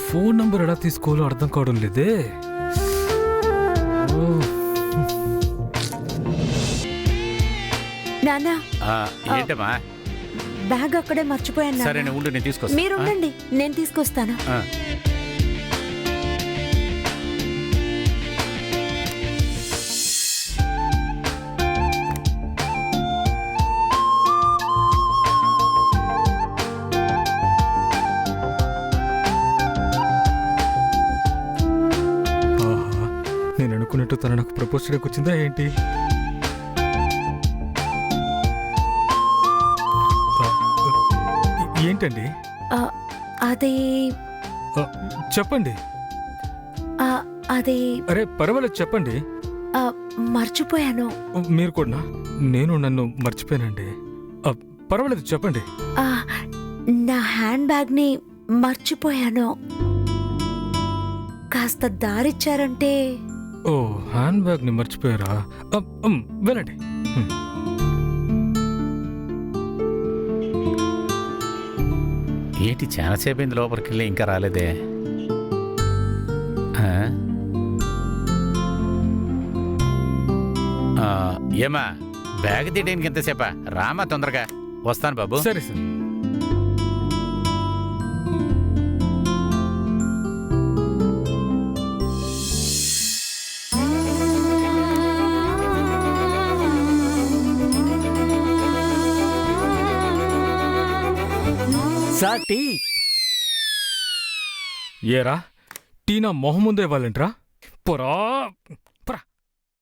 Phone number ఎలా తీసుకోవాలో అర్థం కావడం లేదే. నానా ఏంటమ్మా? బ్యాగ్ అక్కడే మర్చిపోయాను. సరే ఉండు, నేను తీసుకొస్తాను. మీరు ఉండండి, నేను తీసుకొస్తాను. నేను అనుకున్నట్టు తన నాకు ప్రపోజ్ చేయడానికి వచ్చిందా ఏంటి? ఏంటండి అది చెప్పండి. అది అరే పర్వాలేదు చెప్పండి. మర్చిపోయాను. మీరు కూడా నేను నన్ను మర్చిపోయానండి. పర్వాలేదు చెప్పండి. నా హ్యాండ్ బ్యాగ్ ని మర్చిపోయాను. కాస్త దారిచ్చారంటే. ఓ హ్యాండ్ బ్యాగ్ ని మర్చిపోయారా? వెళ్ళండి. ఏంటి చాలాసేపు అయింది లోపలికి వెళ్ళి ఇంకా రాలేదే? ఏమా బ్యాగ్ తీయడానికి ఎంతసేపా? రామా తొందరగా. వస్తాను బాబు. సరే సార్. Sir tea. ఏరా టీ నా మొహం ముందే ఇవ్వాలంట్రా? పొరా